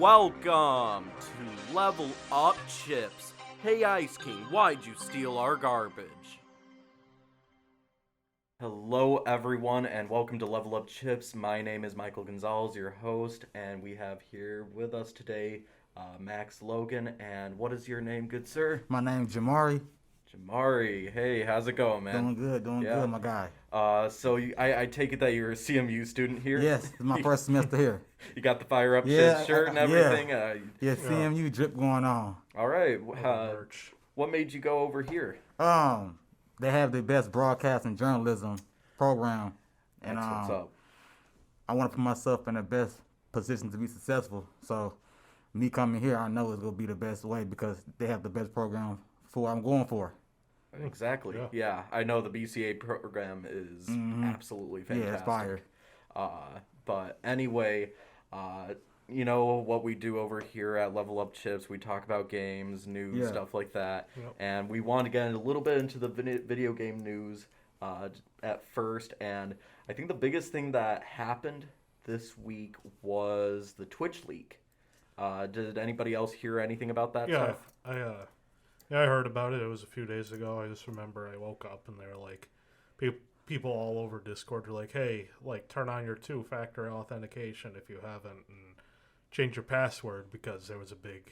Welcome to Level Up Chips. Hey Ice King, why'd you steal our garbage? Hello everyone and welcome to Level Up Chips. My name is Michael Gonzalez, your host, and we have here with us today Max Logan. And what is your name, good sir? My name's Jamari. Jamari, hey, how's it going, man? Doing good, my guy. I take it that you're a CMU student here? Yes, it's my first semester here. You got the Fire Up Chips shirt and everything? Yeah, CMU drip going on. All right. What made you go over here? They have the best broadcast and journalism program, and That's what's up. I want to put myself in the best position to be successful. So, me coming here, I know it's gonna be the best way because they have the best program for what I'm going for. Exactly. Yeah, I know the BCA program is absolutely fantastic. Yeah, it's fire. But anyway, you know what we do over here at Level Up Chips. We talk about games, news, stuff like that. Yep. And we want to get a little bit into the video game news at first. And I think the biggest thing that happened this week was the Twitch leak. Did anybody else hear anything about that stuff? I heard about it. It was a few days ago. I just remember I woke up and they were like, people all over Discord were like, hey, like turn on your two-factor authentication if you haven't, and change your password because there was a big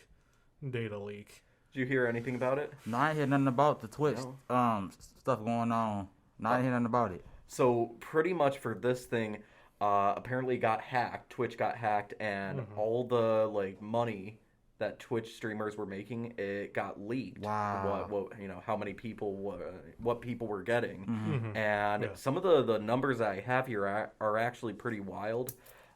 data leak. Did you hear anything about it? No, I ain't hear nothing about the Twitch stuff going on. No, I ain't hear nothing about it. So pretty much for this thing, apparently got hacked. Twitch got hacked, and all the money that Twitch streamers were making, it got leaked. Wow. What how many people what people were getting. And some of the numbers that I have here are actually pretty wild.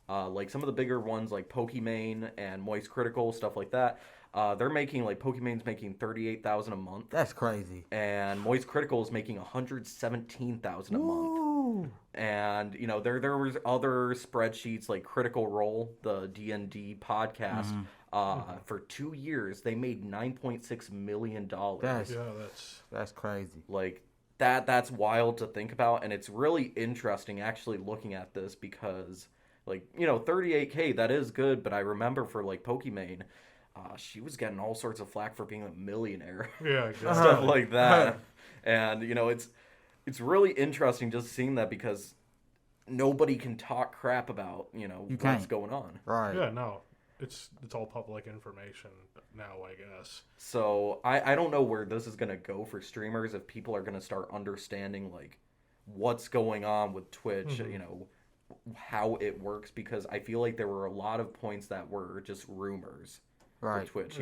Like some of the bigger ones like Pokimane and Moist Critical, stuff like that. They're making Pokimane's making $38,000 a month. That's crazy. And Moist Critical is making $117,000 a month. And there was other spreadsheets like Critical Role, the D&D podcast. For 2 years, they made $9.6 million. That's crazy. Like that's wild to think about, and it's really interesting actually looking at this because $38K, that is good, but I remember for Pokimane, she was getting all sorts of flack for being a millionaire. Yeah, exactly. Stuff like that. And it's really interesting just seeing that because nobody can talk crap about what's going on. Right. Yeah, no. It's all public information now, I guess. So I don't know where this is going to go for streamers, if people are going to start understanding what's going on with Twitch, how it works, because I feel like there were a lot of points that were just rumors for Twitch.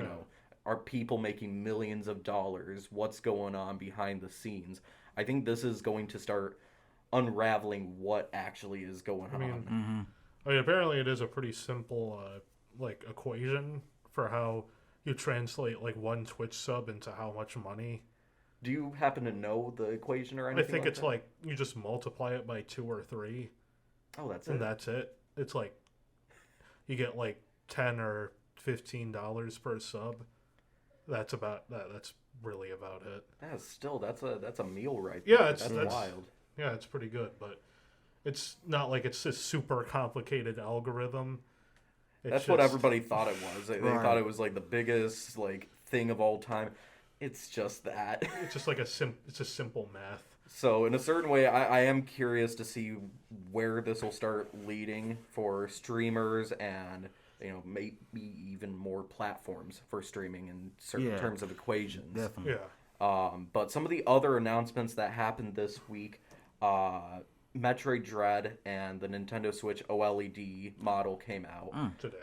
Are people making millions of dollars? What's going on behind the scenes? I think this is going to start unraveling what actually is going on. I mean, apparently it is a pretty simple equation for how you translate one Twitch sub into how much money. Do you happen to know the equation or anything? I think it's that? you just multiply it by 2 or 3. Oh, that's it. And that's it. It's you get $10 or $15 per sub. That's about that. That's really about it. That's a meal right there. Yeah, that's wild. Yeah, it's pretty good, but it's not it's a super complicated algorithm. That's what everybody thought it was. They thought it was the biggest thing of all time. It's just that. It's just it's a simple math. So in a certain way, I am curious to see where this will start leading for streamers and maybe even more platforms for streaming in certain terms of equations. Definitely. Yeah. But some of the other announcements that happened this week, Metroid Dread and the Nintendo Switch OLED model came out today.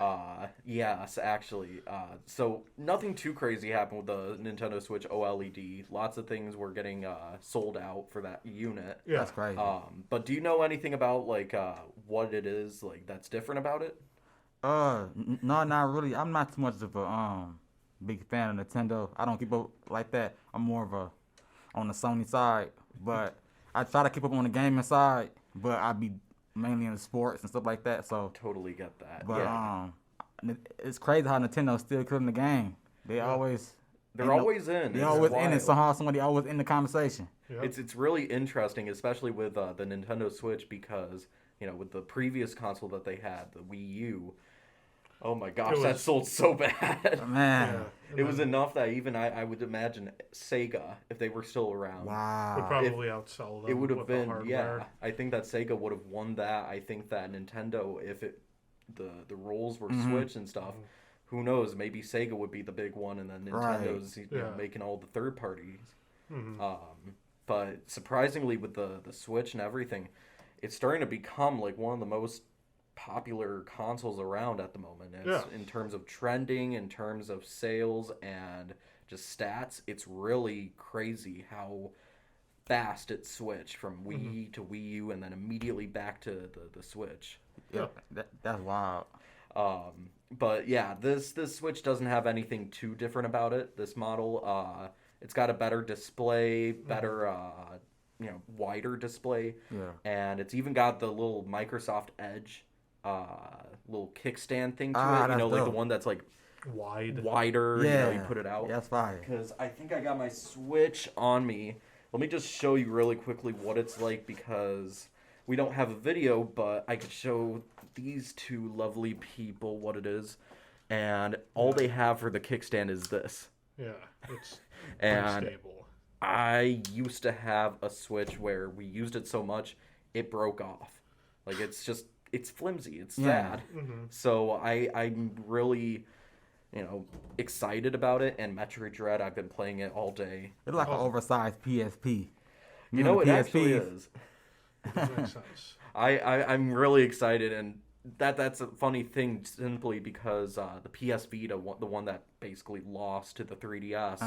Yes, actually. So nothing too crazy happened with the Nintendo Switch OLED. Lots of things were getting sold out for that unit. Yeah, that's crazy. But do you know anything about what it is that's different about it? No, not really. I'm not too much of a big fan of Nintendo. I don't keep up like that. I'm more of on the Sony side, but I try to keep up on the gaming side, but I be mainly in the sports and stuff like that. So totally get that. But it's crazy how Nintendo's still killing the game. They're always in. They're always in it. Somehow somebody always in the conversation. Yep. It's really interesting, especially with the Nintendo Switch, because with the previous console that they had, the Wii U, Oh my gosh, It that was- sold so bad. Man. Yeah, and It was then enough that even I would imagine Sega, if they were still around, would Wow. probably outsell them. it would have with been, the hardware. yeah. I think that Sega would have won that. I think that Nintendo, if the roles were Mhm. switched and stuff, who knows? Maybe Sega would be the big one, and then Right. Nintendo's Yeah. making all the third parties. Mhm. But surprisingly, with the Switch and everything, it's starting to become like one of the most popular consoles around at the moment. Yeah. In terms of trending, in terms of sales, and just stats, it's really crazy how fast it switched from Wii to Wii U and then immediately back to the Switch. Yeah, that's wild. But yeah, this Switch doesn't have anything too different about it. This model, it's got a better display, better wider display, Yeah. and it's even got the little Microsoft Edge little kickstand thing to Ah, it. that's Like the dope. one that's like Wide. wider. Yeah. You put it out. That's fire. Because I think I got my Switch on me. Let me just show you really quickly what it's like, because we don't have a video, but I could show these two lovely people what it is. And all they have for the kickstand is this. Yeah, it's And stable. I used to have a Switch where we used it so much, it broke off. Like, it's flimsy. It's Yeah. sad. So I'm really, excited about it. And Metroid Dread, I've been playing it all day. It's like an Oh. oversized PSP. You know, it actually PSP. is. Makes sense. I'm really excited, and that's a funny thing simply because the PS Vita, the one that basically lost to the 3DS,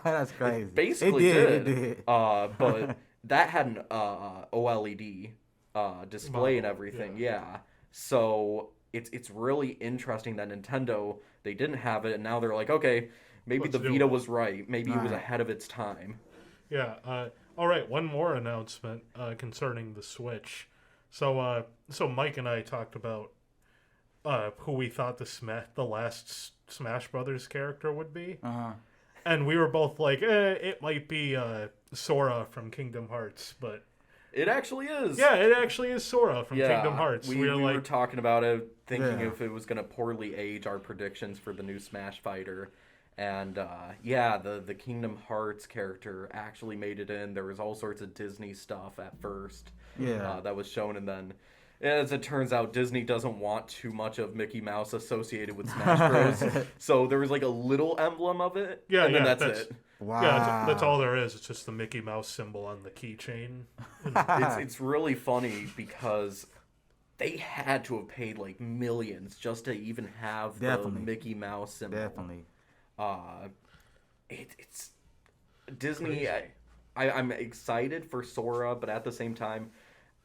That's crazy. basically It did. did. But that had an OLED display and Model, everything. Yeah. So it's really interesting that Nintendo, they didn't have it, and now they're like, okay, maybe Let's the do Vita it. was right. Maybe it was Right. ahead of its time. Yeah. All right. One more announcement concerning the Switch. So Mike and I talked about who we thought the last Smash Brothers character would be, and we were both like, it might be Sora from Kingdom Hearts, but It actually is. yeah, it actually is Sora from Kingdom Hearts. We were were like, talking about it, thinking Yeah. if it was going to poorly age our predictions for the new Smash Fighter. And the Kingdom Hearts character actually made it in. There was all sorts of Disney stuff at first that was shown. And then, as it turns out, Disney doesn't want too much of Mickey Mouse associated with Smash Bros. So there was like a little emblem of it. Yeah, and then yeah, that's it. Wow. yeah, that's all there is. It's just the Mickey Mouse symbol on the keychain. It's really funny because they had to have paid like millions just to even have Definitely. the Mickey Mouse symbol. Definitely. It's Disney. Crazy. I'm excited for Sora, but at the same time,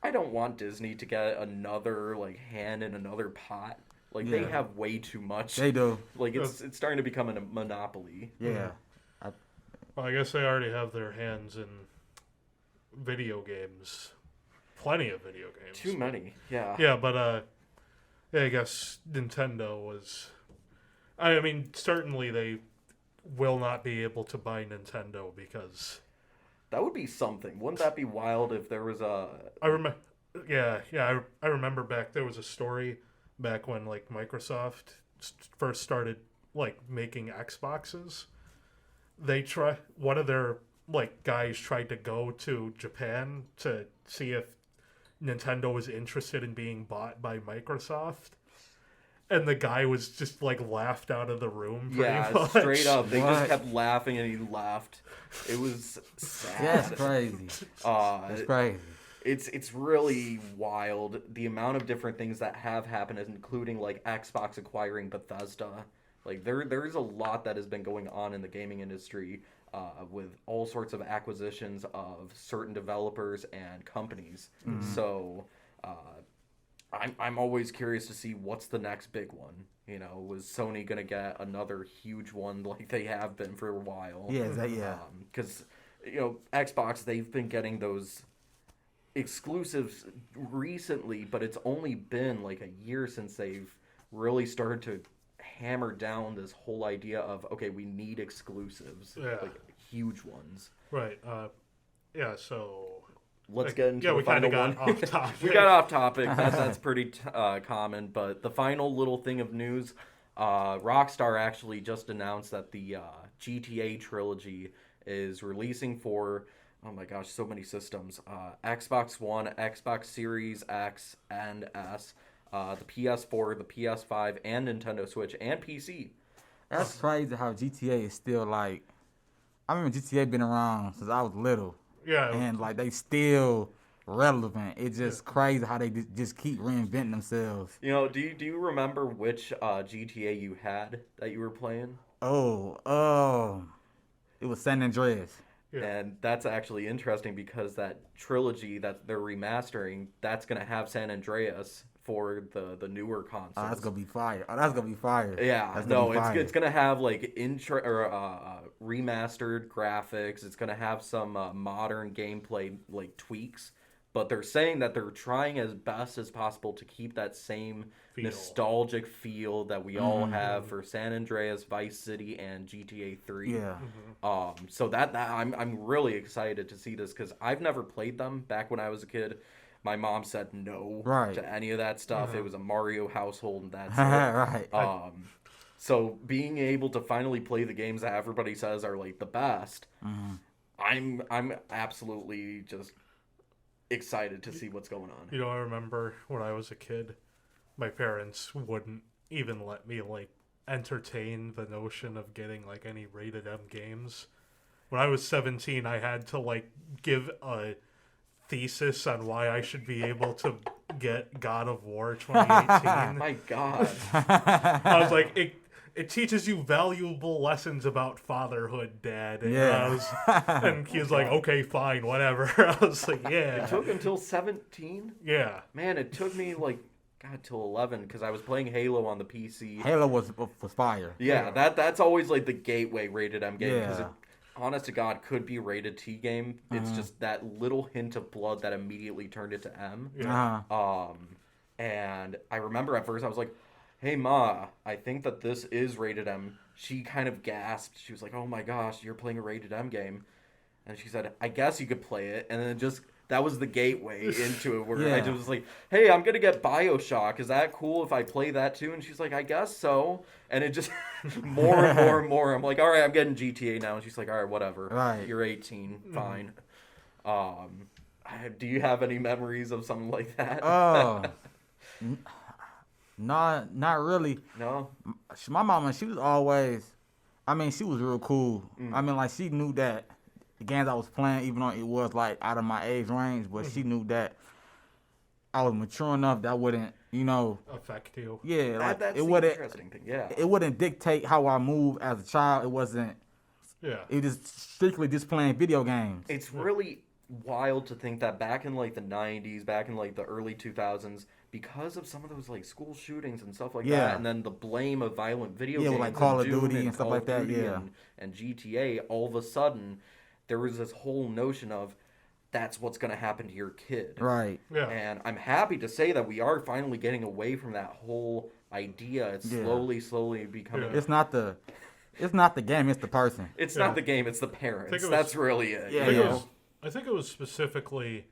I don't want Disney to get another like hand in another pot. Like they Yeah. have way too much. They do. Like it's starting to become a monopoly. Yeah. Well, I guess they already have their hands in video games. Plenty of video games. Too many. Yeah. Yeah, but yeah, I guess Nintendo was. I mean, certainly they will not be able to buy Nintendo because That would be something. Wouldn't that be wild if there was a? I remember. Yeah, I remember there was a story back when like Microsoft first started like making Xboxes. One of their like guys tried to go to Japan to see if Nintendo was interested in being bought by Microsoft. And the guy was just like laughed out of the room. Yeah, much. straight up. They just What? kept laughing and he laughed. It was That's sad. crazy. Uh, That's crazy. it's really wild the amount of different things that have happened, including like Xbox acquiring Bethesda. Like there's a lot that has been going on in the gaming industry with all sorts of acquisitions of certain developers and companies. So I'm always curious to see what's the next big one. You know, was Sony gonna get another huge one like they have been for a while? Yeah, yeah. Because Xbox, they've been getting those exclusives recently, but it's only been like a year since they've really started to hammer down this whole idea of, okay, we need exclusives, Yeah. like huge ones. Right. Yeah. So let's get into the we kind final of got one. off topic. We got off topic. That's pretty common. But the final little thing of news, Rockstar actually just announced that the GTA Trilogy is releasing for, oh my gosh, so many systems. Xbox One, Xbox Series X and S, the PS4, the PS5, and Nintendo Switch, and PC. That's crazy how GTA is still like. I remember GTA been around since I was little. Yeah. And like they still relevant. It's just crazy how they just keep reinventing themselves. You know, do you remember which GTA you had that you were playing? It was San Andreas. Yeah. And that's actually interesting because that trilogy that they're remastering, that's gonna have San Andreas for the newer consoles. Oh, that's gonna be fire. Yeah, That's no, gonna be fire. it's gonna have like remastered graphics. It's gonna have some modern gameplay like tweaks, but they're saying that they're trying as best as possible to keep that same nostalgic feel that we all have for San Andreas, Vice City, and GTA 3. Yeah. So that I'm really excited to see this because I've never played them back when I was a kid. My mom said no to any of that stuff. It was a Mario household, and that's it. Right. So being able to finally play the games that everybody says are like the best, I'm absolutely just excited to see what's going on. You know, I remember when I was a kid, my parents wouldn't even let me like entertain the notion of getting like any rated M games. When I was 17, I had to like give a thesis on why I should be able to get God of War 2018. My God. I was like, it teaches you valuable lessons about fatherhood, Dad. And, and he was like, okay, fine, whatever. I was like, yeah. It took until 17? Yeah. Man, it took me like, God, till 11 because I was playing Halo on the PC. Halo was fire. Yeah, that's always like the gateway rated M game because Yeah. honest to God, could be rated T game. It's just that little hint of blood that immediately turned it to M. And I remember at first I was like, "Hey Ma, I think that this is rated M." She kind of gasped. She was like, "Oh my gosh, you're playing a rated M game," and she said, "I guess you could play it." And then that was the gateway into it where I just was like, "Hey, I'm gonna get BioShock. Is that cool if I play that too?" And she's like, "I guess so." And it just more and more and more. I'm like, "All right, I'm getting GTA now." And she's like, "All right, whatever. Right. You're 18, fine." Do you have any memories of something like that? Not really. No. My mama, she was always. I mean, she was real cool. I mean, like she knew that the games I was playing, even though it was like out of my age range, but she knew that I was mature enough that wouldn't, affect you. Yeah, like That's it the wouldn't. interesting thing. Yeah. It wouldn't dictate how I move as a child. It wasn't. Yeah. It was strictly just playing video games. It's really wild to think that back in like the 90s, back in like the early 2000s, because of some of those like school shootings and stuff like that, and then the blame of violent video games, like Call of Doom Duty and stuff Call like of that, Duty and GTA, all of a sudden there was this whole notion of that's what's going to happen to your kid. Right. Yeah. And I'm happy to say that we are finally getting away from that whole idea. It's slowly becoming. It's not the game. It's the person. It's not the game. It's the parents. That's really it. I think it was specifically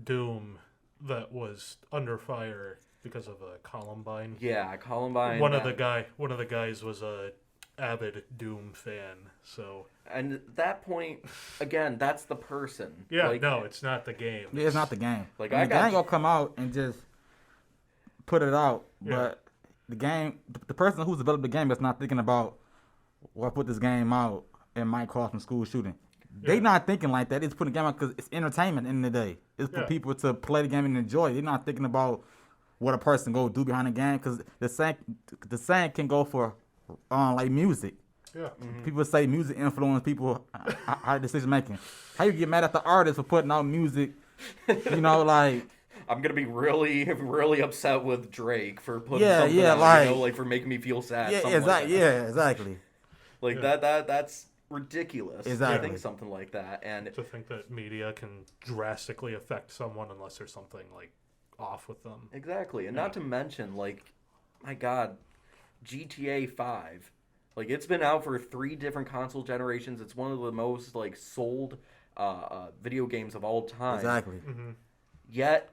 Doom that was under fire because of Columbine. Yeah, Columbine. One of the guys was a avid Doom fan. So. And at that point, again, that's the person. Yeah, no, it's not the game. Yeah, it's not the game. Like the game gonna come out and just put it out, but the game, the person who's developed the game is not thinking about, well, I put this game out, it might cause some school shooting. They not thinking like that. It's putting the game out because it's entertainment at the end of the day. It's for people to play the game and enjoy it. They're not thinking about what a person go do behind the game because the same can go for like music. Yeah. People say music influence people how decision making. How you get mad at the artist for putting out music? Like I'm gonna be really, really upset with Drake for putting something out, like for making me feel sad. Yeah, exactly. Yeah, exactly. Like that's ridiculous. Exactly. I think something like that, and to think that media can drastically affect someone unless there's something like off with them. Exactly, and not to mention, like, my God, GTA 5. Like, it's been out for 3 different console generations. It's one of the most like sold video games of all time. Exactly. Mm-hmm. Yet,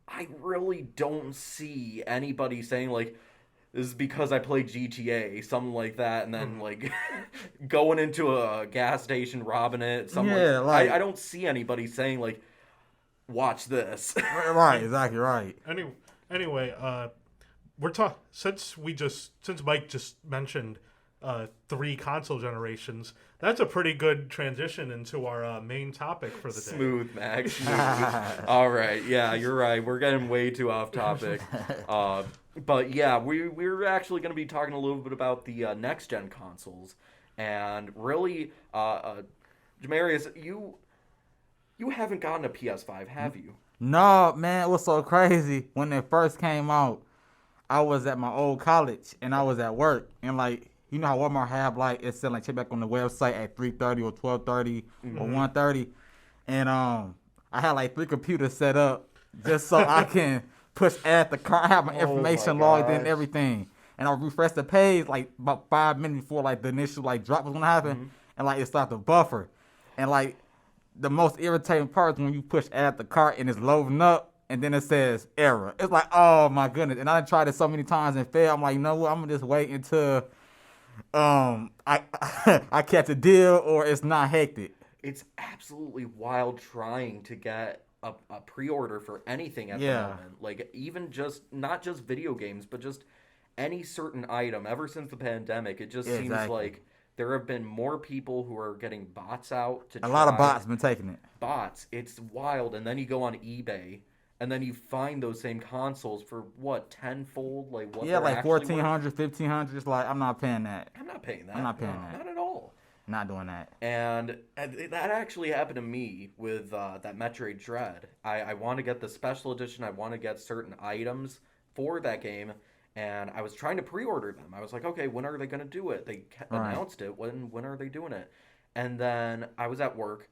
I really don't see anybody saying like, "This is because I played GTA," something like that, and then like going into a gas station, robbing it. Something Yeah, like- I don't see anybody saying like, "Watch this." Right, exactly right. Anyway, we're talking since Mike just mentioned 3 console generations. That's a pretty good transition into our main topic for the day. Smooth, Max. Smooth. All right. Yeah, you're right. We're getting way too off topic. But yeah, we're actually going to be talking a little bit about the next gen consoles, and really, Jamarius, you haven't gotten a PS5, have you? No, man, it was so crazy. When it first came out, I was at my old college and I was at work, and like, you know how Walmart have like it's selling check back on the website at 3:30 or 12:30 or 1:30, and I had like 3 computers set up just so I can push add the cart. I have my information logged in and everything, and I refreshed the page like about 5 minutes before like the initial like drop was gonna happen, and like it started to buffer, and like the most irritating part is when you push add the cart and it's loading up. And then it says error. It's like, oh my goodness. And I tried it so many times and failed. I'm like, you know what? I'm gonna just wait until I catch a deal or it's not hectic. It's absolutely wild trying to get a pre-order for anything at the moment. Like, even just, not just video games, but just any certain item. Ever since the pandemic, it just seems like there have been more people who are getting bots out to A lot of bots been taking it. Bots. It's wild. And then you go on eBay, and then you find those same consoles for, what, tenfold? Like, what? Yeah, like 1,400, 1,500. It's like, I'm not paying that. I'm not paying that. I'm not paying that. Not at all. Not doing that. And that actually happened to me with that Metroid Dread. I want to get the special edition. I want to get certain items for that game. And I was trying to pre-order them. I was like, okay, when are they going to do it? They announced it. When are they doing it? And then I was at work.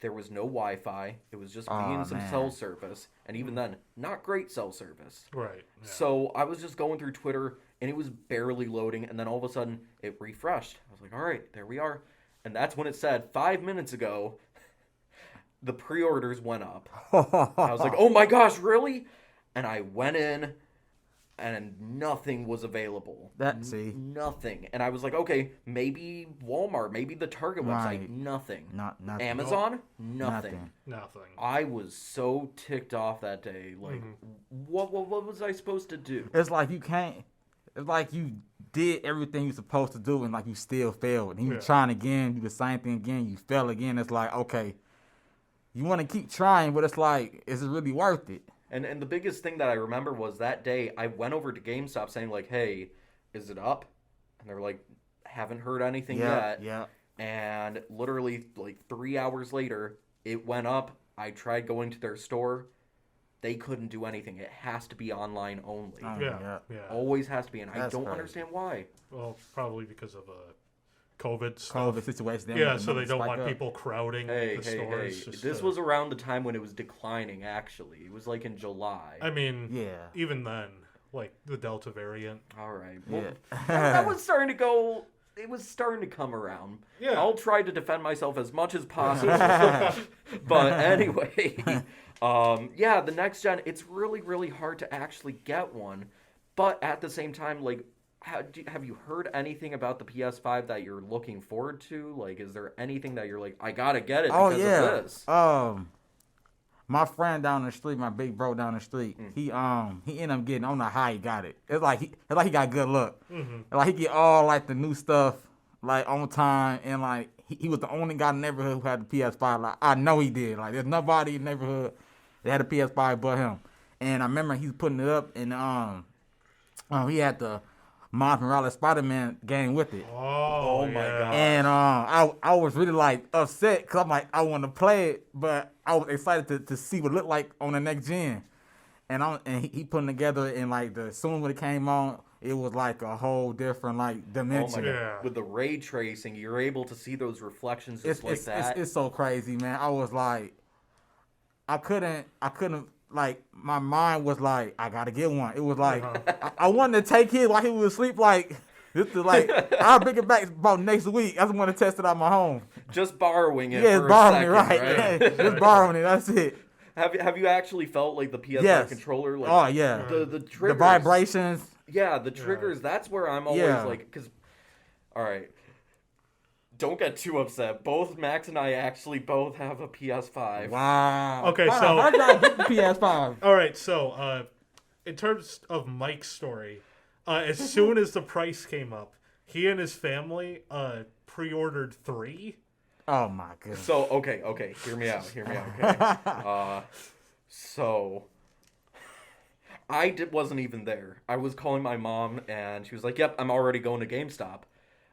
There was no Wi-Fi. It was just me and some cell service. And even then, not great cell service. Right. Yeah. So I was just going through Twitter, and it was barely loading. And then all of a sudden, it refreshed. I was like, all right, there we are. And that's when it said, 5 minutes ago, the pre-orders went up. I was like, oh my gosh, really? And I went in, and nothing was available. Nothing. And I was like, okay, maybe Walmart, maybe the Target website. Nothing. Nothing. Amazon? Nothing. Nothing. I was so ticked off that day. Like, what was I supposed to do? It's like you can't. It's like you did everything you're supposed to do, and like you still failed. And you're trying again, do the same thing again, you fail again. It's like, okay, you want to keep trying, but it's like, is it really worth it? And the biggest thing that I remember was that day I went over to GameStop saying like, hey, is it up? And they were like, haven't heard anything yet. Yeah. And literally like 3 hours later, it went up. I tried going to their store. They couldn't do anything. It has to be online only. Yeah. Always has to be. And That's I don't crazy. understand why. Well, probably because of COVID stuff. COVID situation. Yeah, so they don't want people crowding the stores. This was around the time when it was declining, actually. It was like in July. I mean, even then, like the Delta variant. All right. Well, that was starting to go... It was starting to come around. Yeah. I'll try to defend myself as much as possible. But anyway, the next gen, it's really, really hard to actually get one. But at the same time, like, have you heard anything about the PS5 that you're looking forward to? Like, is there anything that you're like, I gotta get it because of this? My friend down the street, my big bro down the street, he ended up getting. I don't know how he got it. It's like he got good luck. Like he get all like the new stuff like on time, and like he was the only guy in the neighborhood who had the PS5. Like I know he did. Like there's nobody in the neighborhood that had a PS5 but him. And I remember he was putting it up, and he had the Miles Morales Spider-Man game with it. Oh my god! And I was really like upset because I'm like I want to play it, but I was excited to see what it looked like on the next gen. And he putting together, and like soon when it came on, it was like a whole different like dimension. Oh my God. With the ray tracing, you're able to see those reflections just that. It's so crazy, man. I was like, I couldn't. Like my mind was like, I gotta get one. It was like I wanted to take his while he was asleep. Like this is like I'll bring it back about next week. I just want to test it out my home. just borrowing it Yeah, for borrowing a it, second, right? right? Just borrowing it. That's it. Have you actually felt like the PS5 Yes. controller? Like, Oh yeah. the triggers, The vibrations. Yeah, the triggers. That's where I'm always Yeah. like, because, all right, don't get too upset. Both Max and I actually both have a PS5. Wow. Okay, How so- did I get the PS5? All right, so in terms of Mike's story, as soon as the price came up, he and his family pre-ordered 3. Oh my goodness. So okay, hear me out. Okay. So I wasn't even there. I was calling my mom, and she was like, "Yep, I'm already going to GameStop."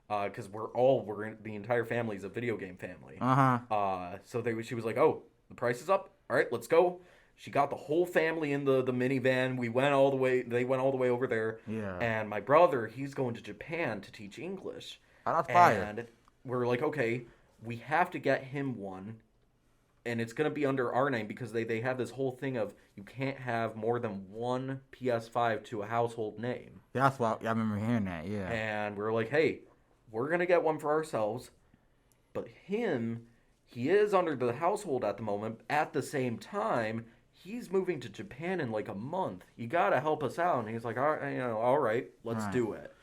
Because the entire family's a video game family. So she was like, "Oh, the price is up. All right, let's go." She got the whole family in the minivan. They went all the way over there. Yeah. And my brother, he's going to Japan to teach English. Oh, that's fire. And we're like, okay, we have to get him one. And it's going to be under our name because they have this whole thing of you can't have more than one PS5 to a household name. That's why I remember hearing that. Yeah. And we're like, hey, we're going to get one for ourselves. But he is under the household at the moment. At the same time, he's moving to Japan in like a month. You got to help us out. And he's like, all right, let's do it.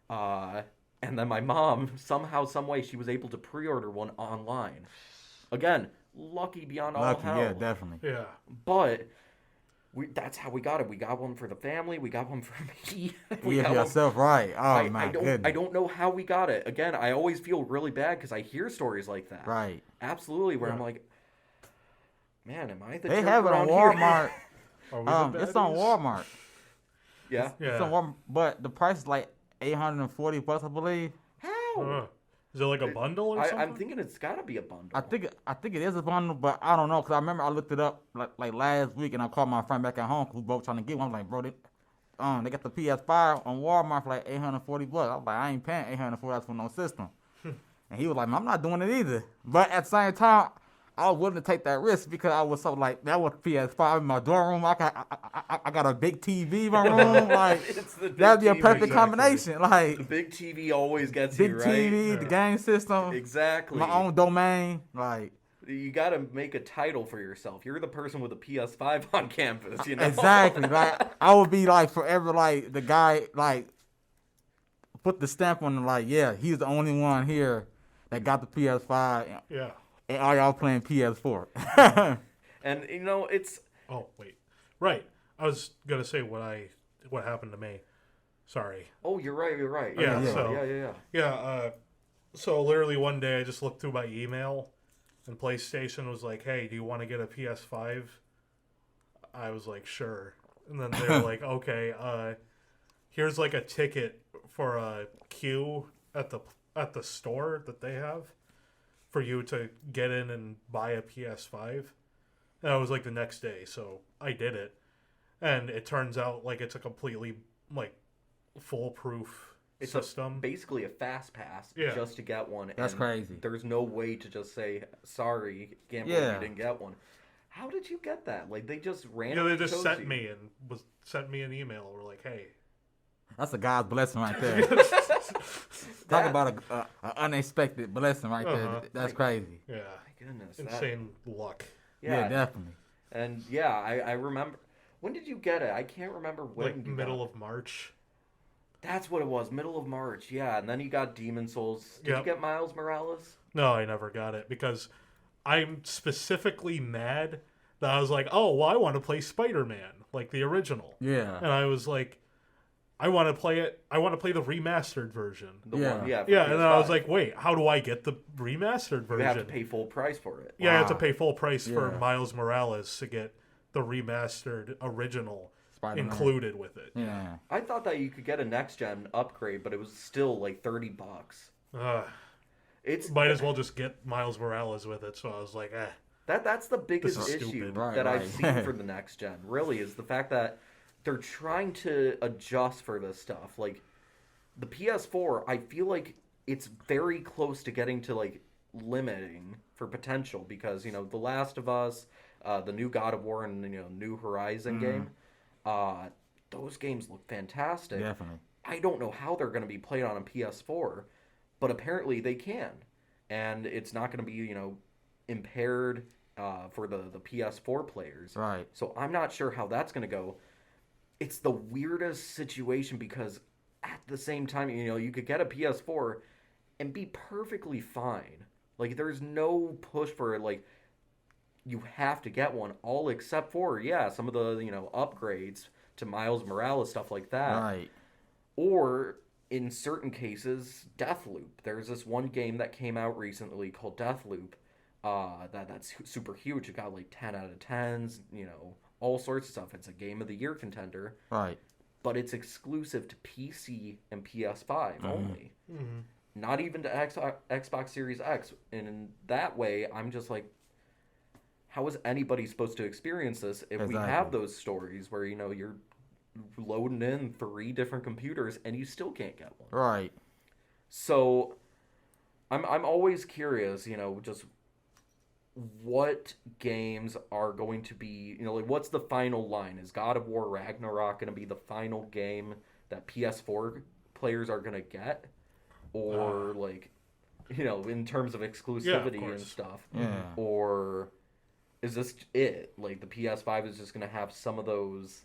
And then my mom, somehow, some way, she was able to pre-order one online. Again, lucky beyond all hell. Yeah, definitely. Yeah. But that's how we got it. We got one for the family. We got one for me. We got yourself right. Oh my goodness. I don't know how we got it. Again, I always feel really bad because I hear stories like that. Right. Absolutely, where I'm like, man, am I the They jerk have it on around Walmart. Are we the It's on baddies? Walmart. Yeah. It's on Walmart, but the price is like $840, I believe. How? Is it like a bundle or something? I'm thinking it's got to be a bundle. I think it is a bundle, but I don't know because I remember I looked it up like last week and I called my friend back at home because we both trying to get one. I'm like, bro, they got the PS5 on Walmart for like $840. I was like, I ain't paying $840 for no system. And he was like, man, I'm not doing it either. But at the same time, I was willing to take that risk because I was so like, that was PS5 in my dorm room. I got a big TV in my room. Like, It's the big that'd be a TV. perfect combination. Like, The big TV always gets big you, right? TV, the game system, Exactly. my own domain. Like, You got to make a title for yourself. You're the person with a PS5 on campus, you know? exactly. Like, I would be like forever like the guy like put the stamp on him. Like, yeah, he's the only one here that got the PS5. Yeah. And all y'all playing PS4. And, it's... Oh, wait. Right. I was going to say what happened to me. Sorry. Oh, you're right. Yeah, Okay, so- Yeah, so literally one day I just looked through my email and PlayStation was like, hey, do you want to get a PS5? I was like, sure. And then they were like, okay, here's like a ticket for a queue at the store that they have for you to get in and buy a PS5. And that was like the next day, so I did it. And it turns out like it's a completely like foolproof system. Basically a fast pass just to get one. That's and crazy. There's no way to just say, sorry, can't believe you didn't get one. How did you get that? Like, they just randomly They just chose sent you. me sent me an email. We're like, hey. That's a God's blessing right there. Talk about a unexpected blessing right there. That's crazy. Yeah. My goodness. Insane luck. Yeah, definitely. And yeah, I remember. When did you get it? I can't remember when. Like middle of March. That's what it was, middle of March. Yeah, and then you got Demon Souls. Did you get Miles Morales? No, I never got it because I'm specifically mad that I was like, oh, well, I want to play Spider-Man, like the original. Yeah. And I was like, I want to play it. I want to play the remastered version. The one, for And then I was PS5. like, wait, how do I get the remastered version? You have to pay full price for it. Yeah, I have to pay full price for Yeah. Miles Morales to get the remastered original Spider-Man. included with it. Yeah. I thought that you could get a next gen upgrade, but it was still like $30. It's Might as well just get Miles Morales with it. So I was like, That's the biggest This is issue stupid. that I've Right. seen for the next gen. Really, is the fact that they're trying to adjust for this stuff. Like the PS4, I feel like it's very close to getting to like limiting for potential because The Last of Us, the new God of War, and New Horizon game. Those games look fantastic. Definitely. I don't know how they're going to be played on a PS4, but apparently they can. and it's not going to be, impaired for the PS4 players. Right. So I'm not sure how that's going to go. It's the weirdest situation because at the same time, you could get a PS4 and be perfectly fine. Like, there's no push for, like, you have to get one, all except for, some of the, upgrades to Miles Morales, stuff like that. Right. Or, in certain cases, Deathloop. There's this one game that came out recently called Deathloop. That's super huge. It got, like, 10 out of 10s, all sorts of stuff. It's a Game of the Year contender. Right. But it's exclusive to PC and PS5 only. Mm-hmm. Not even to Xbox Series X. And in that way, I'm just like, how is anybody supposed to experience this if we have those stories where, you're loading in 3 different computers and you still can't get one? Right. So I'm always curious, just what games are going to be, like, what's the final line? Is God of War Ragnarok going to be the final game that PS4 players are going to get? Or, like, in terms of exclusivity and stuff? Yeah. Or is this it? Like, the PS5 is just going to have some of those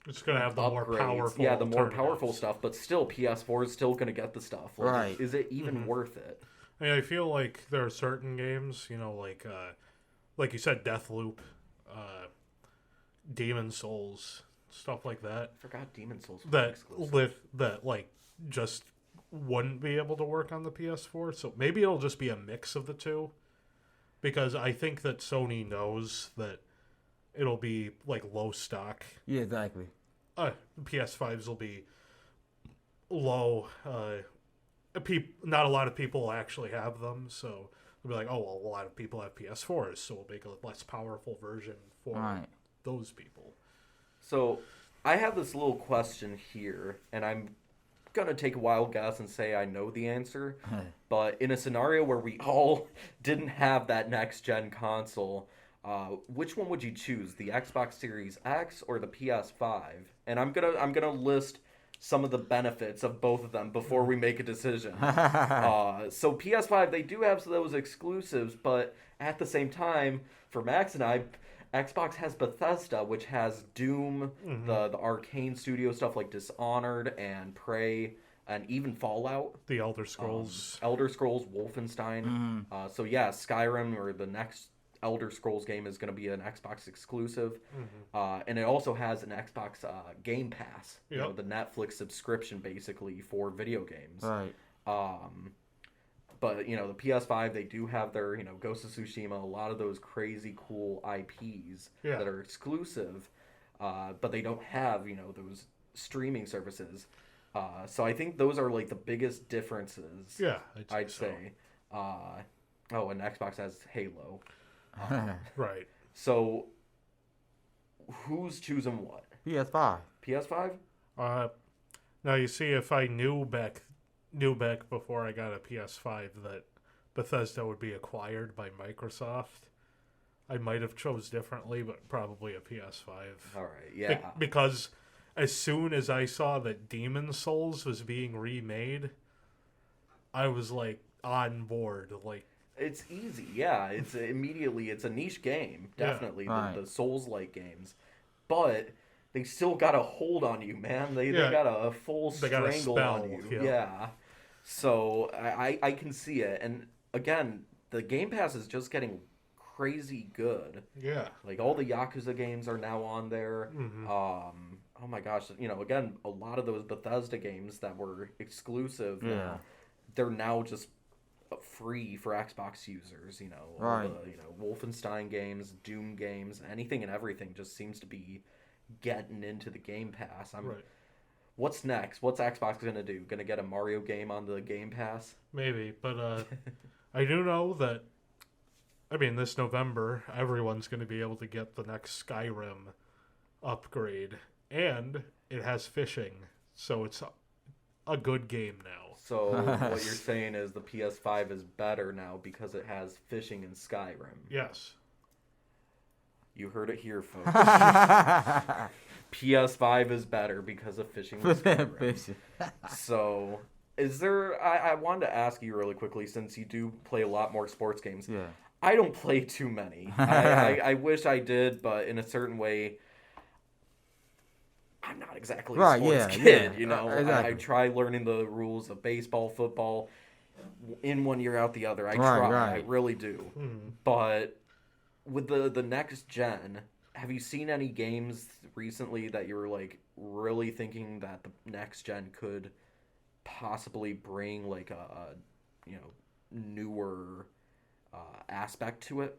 It's going to have the more powerful the more powerful stuff, but still, PS4 is still going to get the stuff. Like, right. Is it even worth it? I mean, I feel like there are certain games, like you said, Deathloop, Demon Souls, stuff like that. I forgot Demon Souls was that like just wouldn't be able to work on the PS4. So maybe it'll just be a mix of the two, because I think that Sony knows that it'll be like low stock. Yeah, exactly. PS5s will be low. Not a lot of people actually have them, so they'll be like, oh, well, a lot of people have PS4s, so we'll make a less powerful version for those people. So I have this little question here, and I'm going to take a wild guess and say I know the answer. But in a scenario where we all didn't have that next-gen console, which one would you choose, the Xbox Series X or the PS5? And I'm gonna list some of the benefits of both of them before we make a decision. So PS5, they do have those exclusives, but at the same time, for Max and I, Xbox has Bethesda, which has Doom, the Arcane Studio stuff like Dishonored and Prey, and even Fallout. The Elder Scrolls. Wolfenstein. So yeah, Skyrim, or the next Elder Scrolls game, is going to be an Xbox exclusive. And it also has an Xbox Game Pass, the Netflix subscription basically for video games. Right. But, the PS5, they do have their, Ghost of Tsushima, a lot of those crazy cool IPs that are exclusive, but they don't have, those streaming services. So I think those are, like, the biggest differences, Yeah, I'd say. And Xbox has Halo. Right. So, who's choosing what? PS5. PS5? Now you see, if I knew back before I got a PS5 that Bethesda would be acquired by Microsoft, I might have chose differently, but probably a PS5. All right, yeah. Because as soon as I saw that Demon Souls was being remade, I was like on board. Like, it's easy, yeah. It's a niche game, definitely. Yeah. The Souls-like games, but they still got a hold on you, man. They got a full strangle on you. Yeah. So I can see it, and again, the Game Pass is just getting crazy good. Yeah. Like, all the Yakuza games are now on there. Oh my gosh, again, a lot of those Bethesda games that were exclusive, they're now just free for Xbox users. Right. All the, Wolfenstein games, Doom games, anything and everything just seems to be getting into the Game Pass. Right. What's next? What's Xbox gonna do? Gonna get a Mario game on the Game Pass? Maybe, but I do know that, this November, everyone's going to be able to get the next Skyrim upgrade, and it has fishing, so it's a good game now. So what you're saying is the PS5 is better now because it has fishing in Skyrim. Yes. You heard it here, folks. PS5 is better because of fishing with Skyrim. So, Is there? I wanted to ask you really quickly since you do play a lot more sports games. Yeah. I don't play too many. I wish I did, but in a certain way, I'm not exactly a Right, sports yeah, kid. yeah, You know, exactly. I try learning the rules of baseball, football, in one year out the other. I Right, try, I right. really do. But with the next gen, have you seen any games recently that you're like really thinking that the next gen could possibly bring like you know newer aspect to it?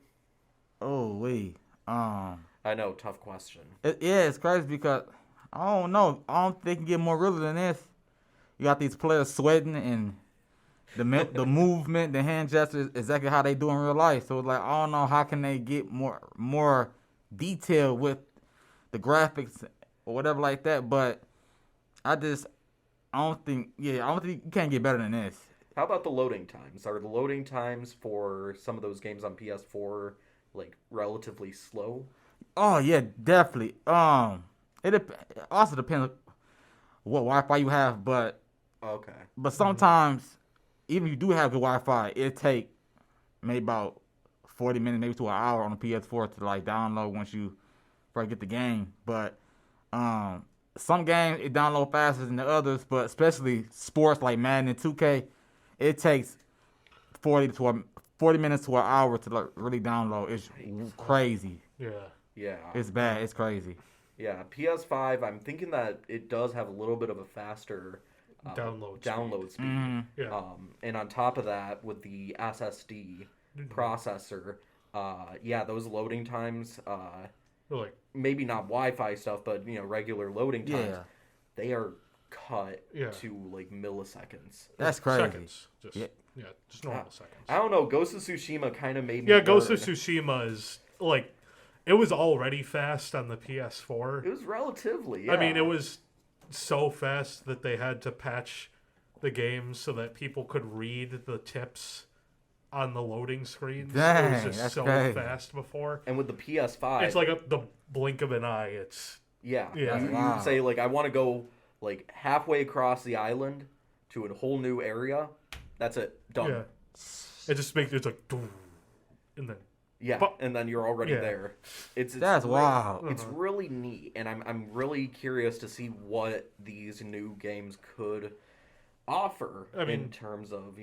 Oh, wait. Um, I know, tough question. yeah, it's crazy because I don't know. I don't think it can get more realer than this. You got these players sweating and the movement, the hand gestures, exactly how they do in real life. So it's like I don't know how can they get more detail with the graphics or whatever like that. But I just I don't think you can't get better than this. How about the loading times? Are the loading times for some of those games on PS4 like relatively slow? Oh yeah, definitely. It also depends what Wi-Fi you have, Okay. but sometimes even if you do have good Wi-Fi, it take maybe about 40 minutes, maybe to an hour on the PS4 to like download once you first get the game. But um, some games it download faster than the others, but especially sports like Madden and 2K, it takes 40 minutes to an hour to like really download. It's crazy. Yeah. Yeah. It's bad. It's crazy. Yeah, PS5, I'm thinking that it does have a little bit of a faster download speed. Mm-hmm. Yeah. And on top of that, with the SSD processor, yeah, those loading times, Like, maybe not Wi-Fi stuff, but you know, regular loading times, Yeah, they are cut Yeah. to like milliseconds. that's crazy. seconds. Just Yeah. just normal seconds. I don't know. Ghost of Tsushima kind of made me. Yeah, Ghost of learn. Tsushima is like it was already fast on the PS4. It was relatively. I mean, yeah. it was so fast that they had to patch the game so that people could read the tips on the loading screens. It Dang, was just that's so crazy. fast before. And with the PS5, It's like the blink of an eye. It's yeah. Yeah. You Wow. say like I want to go like halfway across the island to a whole new area. That's it. Done. yeah. It just makes it's like, doom, and then Yeah, But- and then you're already yeah. there. It's That's wild. It's really neat, and I'm really curious to see what these new games could offer. I mean- in terms of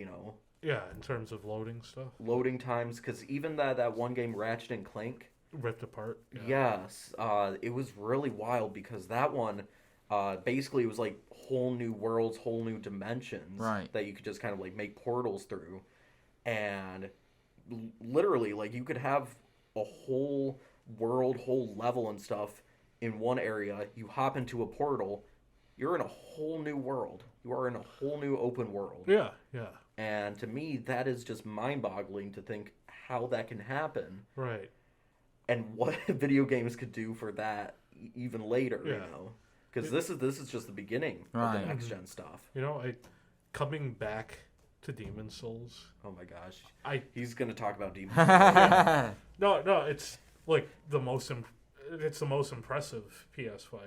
yeah, in terms of loading stuff, loading times, because even that one game Ratchet and Clank, ripped apart. Yeah. yes, it was really wild because that one. Basically, it was like whole new worlds, whole new dimensions Right. that you could just kind of like make portals through, and literally, like you could have a whole world, whole level and stuff in one area. You hop into a portal, you're in a whole new world. You are in a whole new open world. Yeah, yeah, And to me, that is just mind-boggling to think how that can happen right. and what video games could do for that even later. Yeah. You know, because this is just the beginning of Right. the next gen stuff. You know, coming back to Demon Souls. Oh my gosh, I he's gonna talk about Demon. no, it's like it's the most impressive PS5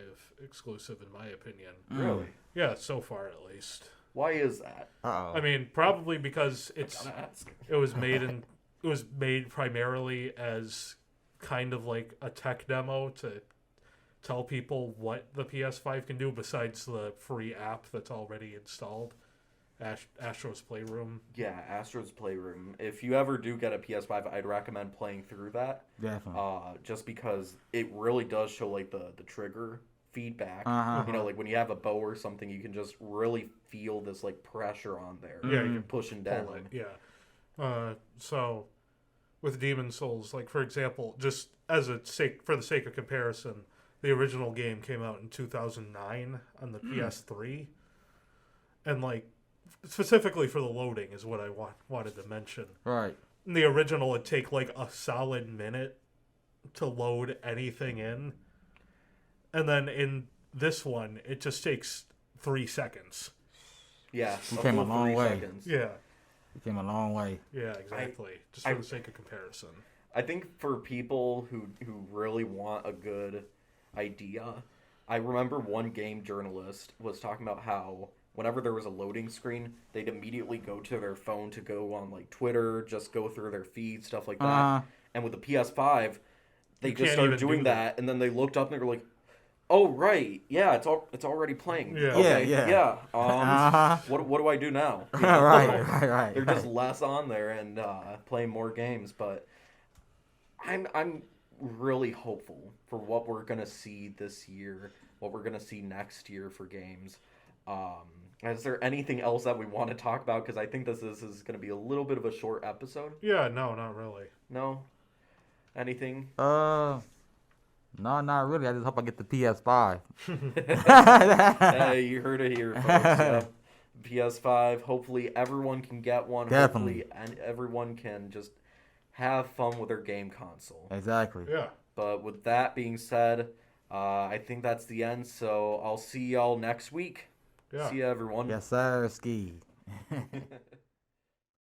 exclusive in my opinion. Really? Yeah, so far at least. Why is that? Uh-oh. I mean, probably because Gotta ask. it was made primarily as kind of like a tech demo to tell people what the PS5 can do besides the free app that's already installed, Astro's Playroom. Yeah, Astro's Playroom. If you ever do get a PS5, I'd recommend playing through that. Definitely. Just because it really does show like the trigger feedback. Uh-huh. You know, like when you have a bow or something, you can just really feel this like pressure on there. Yeah, you You're pushing down. Pull it, yeah. So with Demon Souls, like for example, just as for the sake of comparison, the original game came out in 2009 on the PS3, and like specifically for the loading is what I wanted to mention. Right. In the original, it'd take like a solid minute to load anything in, and then in this one, it just takes 3 seconds. Yeah, You came a full long 3 way. seconds. Yeah, You came a long way. yeah, exactly. Just for the sake of comparison. I think for people who really want a good idea, I remember one game journalist was talking about how whenever there was a loading screen, they'd immediately go to their phone to go on like Twitter, just go through their feed, stuff like that. And with the PS5, they You just can't started even doing do that, and then they looked up and they were like, "Oh right, yeah, it's already playing. Yeah. Okay, Yeah. What do I do now?" You know? right. They're just less on there and playing more games, but I'm really hopeful for what we're gonna see this year, what we're gonna see next year for games. Is there anything else that we want to talk about? Because I think this is going to be a little bit of a short episode. Yeah, no, not really. No? Anything? No, not really. I just hope I get the PS5. Hey, you heard it here, folks. Yeah. PS5. Hopefully everyone can get one. Definitely. Hopefully and everyone can just have fun with their game console. Exactly. Yeah. But with that being said, I think that's the end. So I'll see y'all next week. Yeah. See ya, everyone. Yes, sir. Ski.